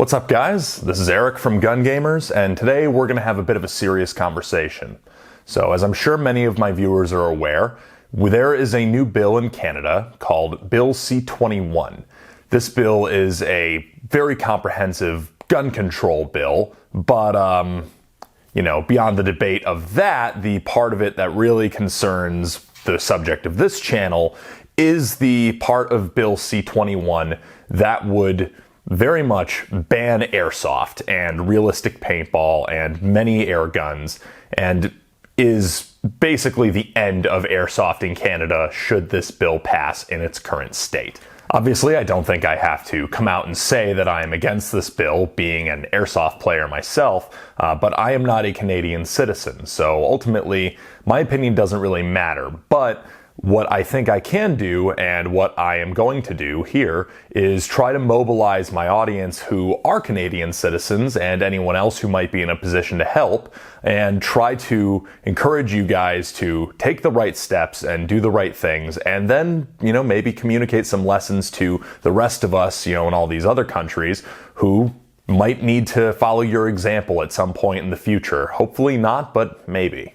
What's up, guys? This is Eric from Gun Gamers, and today we're going to have a bit of a serious conversation. So, as I'm sure many of my viewers are aware, there is a new bill in Canada called Bill C-21. This bill is a very comprehensive gun control bill, but, beyond the debate of that, the part of it that really concerns the subject of this channel is the part of Bill C-21 that would very much ban airsoft and realistic paintball and many air guns, and is basically the end of airsoft in Canada should this bill pass in its current state. Obviously, I don't think I have to come out and say that I am against this bill, being an airsoft player myself, but I am not a Canadian citizen, so ultimately my opinion doesn't really matter. But what I think I can do, and what I am going to do here, is try to mobilize my audience who are Canadian citizens and anyone else who might be in a position to help, and try to encourage you guys to take the right steps and do the right things, and then, maybe communicate some lessons to the rest of us, in all these other countries who might need to follow your example at some point in the future. Hopefully not, but maybe.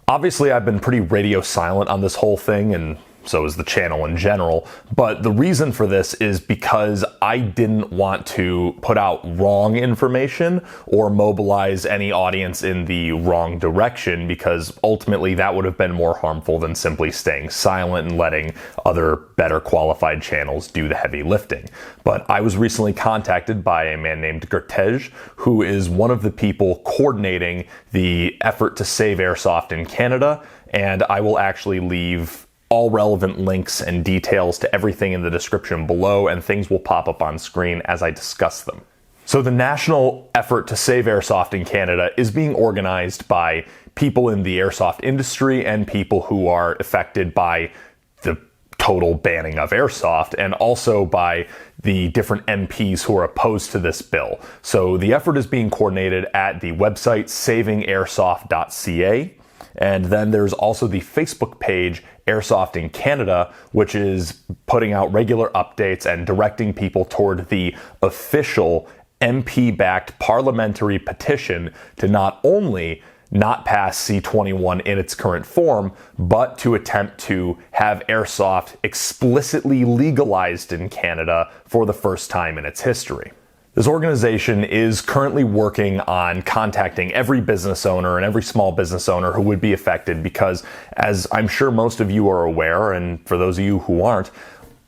Obviously, I've been pretty radio silent on this whole thing, and so is the channel in general, but the reason for this is because I didn't want to put out wrong information or mobilize any audience in the wrong direction, because ultimately that would have been more harmful than simply staying silent and letting other better qualified channels do the heavy lifting. But I was recently contacted by a man named Gertej, who is one of the people coordinating the effort to save airsoft in Canada, and I will actually leave all relevant links and details to everything in the description below, and things will pop up on screen as I discuss them. So the national effort to save airsoft in Canada is being organized by people in the airsoft industry and people who are affected by the total banning of airsoft, and also by the different MPs who are opposed to this bill. So the effort is being coordinated at the website savingairsoft.ca. And then there's also the Facebook page Airsoft in Canada, which is putting out regular updates and directing people toward the official MP-backed parliamentary petition to not only not pass C-21 in its current form, but to attempt to have airsoft explicitly legalized in Canada for the first time in its history. This organization is currently working on contacting every business owner and every small business owner who would be affected, because, as I'm sure most of you are aware, and for those of you who aren't,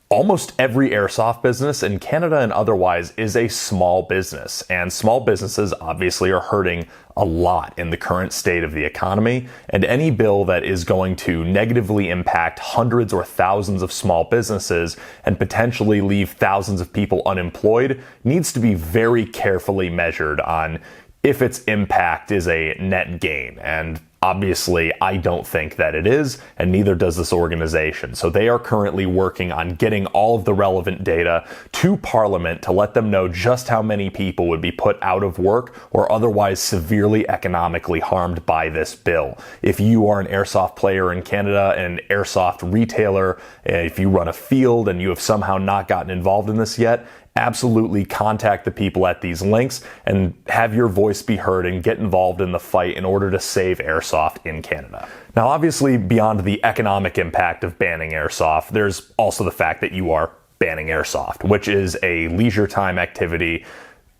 almost every airsoft business in Canada and otherwise is a small business, and small businesses obviously are hurting a lot in the current state of the economy, and any bill that is going to negatively impact hundreds or thousands of small businesses and potentially leave thousands of people unemployed needs to be very carefully measured on if its impact is a net gain. And obviously, I don't think that it is, and neither does this organization. So they are currently working on getting all of the relevant data to Parliament to let them know just how many people would be put out of work or otherwise severely economically harmed by this bill. If you are an airsoft player in Canada, an airsoft retailer, if you run a field and you have somehow not gotten involved in this yet, absolutely contact the people at these links and have your voice be heard and get involved in the fight in order to save airsoft in Canada. Now, obviously, beyond the economic impact of banning airsoft, there's also the fact that you are banning airsoft, which is a leisure time activity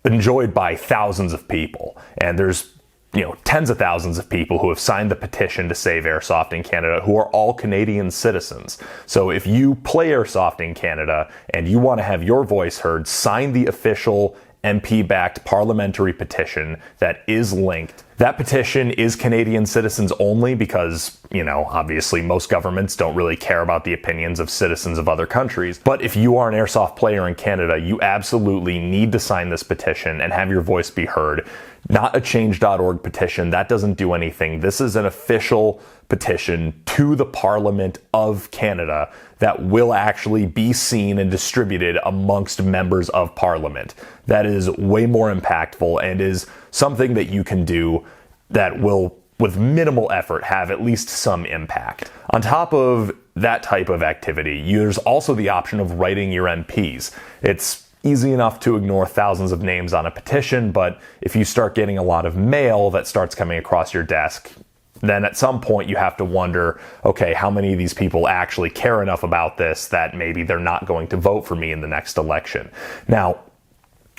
enjoyed by thousands of people. And there's tens of thousands of people who have signed the petition to save airsoft in Canada who are all Canadian citizens. So if you play airsoft in Canada and you want to have your voice heard, sign the official MP-backed parliamentary petition that is linked. That petition is Canadian citizens only because, obviously most governments don't really care about the opinions of citizens of other countries. But if you are an airsoft player in Canada, you absolutely need to sign this petition and have your voice be heard. Not a change.org petition. That doesn't do anything. This is an official petition to the Parliament of Canada that will actually be seen and distributed amongst members of Parliament. That is way more impactful and is something that you can do that will, with minimal effort, have at least some impact. On top of that type of activity, there's also the option of writing your MPs. It's easy enough to ignore thousands of names on a petition, but if you start getting a lot of mail that starts coming across your desk, then at some point you have to wonder, okay, how many of these people actually care enough about this that maybe they're not going to vote for me in the next election? Now,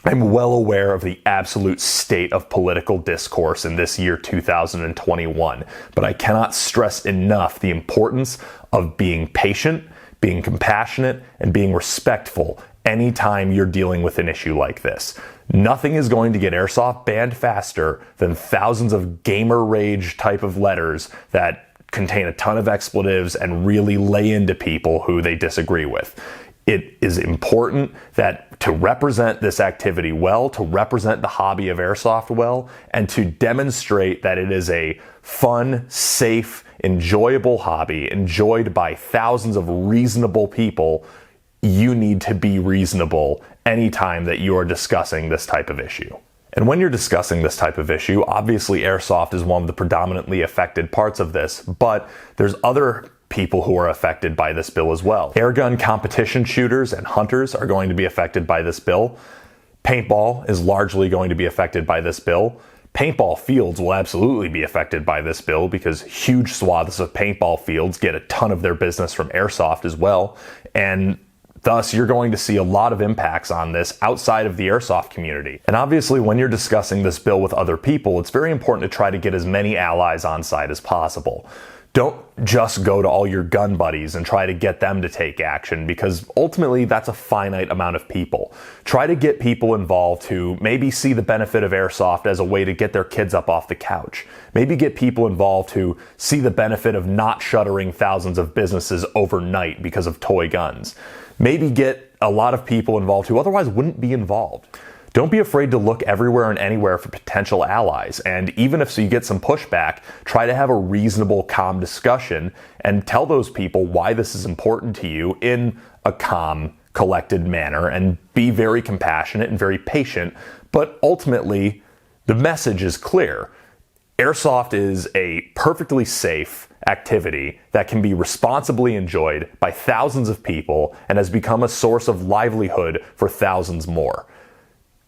I'm well aware of the absolute state of political discourse in this year 2021, but I cannot stress enough the importance of being patient, being compassionate, and being respectful anytime you're dealing with an issue like this. Nothing is going to get Airsoft banned faster than thousands of gamer rage type of letters that contain a ton of expletives and really lay into people who they disagree with. It is important that to represent this activity well, to represent the hobby of Airsoft well, and to demonstrate that it is a fun, safe, enjoyable hobby enjoyed by thousands of reasonable people, you need to be reasonable anytime that you are discussing this type of issue. And when you're discussing this type of issue, obviously Airsoft is one of the predominantly affected parts of this, but there's other people who are affected by this bill as well. Airgun competition shooters and hunters are going to be affected by this bill. Paintball is largely going to be affected by this bill. Paintball fields will absolutely be affected by this bill because huge swaths of paintball fields get a ton of their business from Airsoft as well. And thus, you're going to see a lot of impacts on this outside of the Airsoft community. And obviously, when you're discussing this bill with other people, it's very important to try to get as many allies on side as possible. Don't just go to all your gun buddies and try to get them to take action, because ultimately that's a finite amount of people. Try to get people involved who maybe see the benefit of Airsoft as a way to get their kids up off the couch. Maybe get people involved who see the benefit of not shuttering thousands of businesses overnight because of toy guns. Maybe get a lot of people involved who otherwise wouldn't be involved. Don't be afraid to look everywhere and anywhere for potential allies, and even if you get some pushback, try to have a reasonable, calm discussion and tell those people why this is important to you in a calm, collected manner, and be very compassionate and very patient. But ultimately, the message is clear. Airsoft is a perfectly safe activity that can be responsibly enjoyed by thousands of people and has become a source of livelihood for thousands more.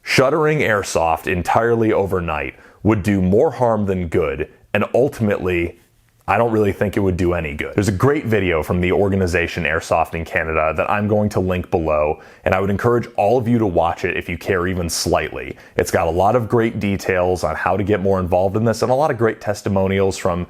Shuttering Airsoft entirely overnight would do more harm than good, and ultimately, I don't really think it would do any good. There's a great video from the organization Airsoft in Canada that I'm going to link below, and I would encourage all of you to watch it if you care even slightly. It's got a lot of great details on how to get more involved in this and a lot of great testimonials from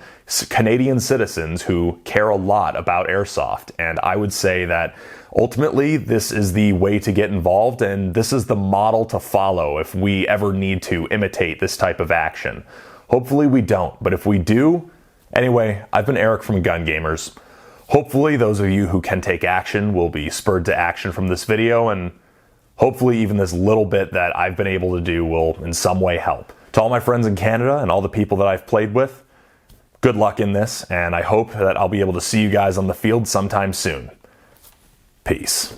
Canadian citizens who care a lot about Airsoft, and I would say that ultimately, this is the way to get involved, and this is the model to follow if we ever need to imitate this type of action. Hopefully we don't, but if we do, anyway, I've been Eric from Gun Gamers. Hopefully those of you who can take action will be spurred to action from this video, and hopefully even this little bit that I've been able to do will in some way help. To all my friends in Canada and all the people that I've played with, good luck in this, and I hope that I'll be able to see you guys on the field sometime soon. Peace.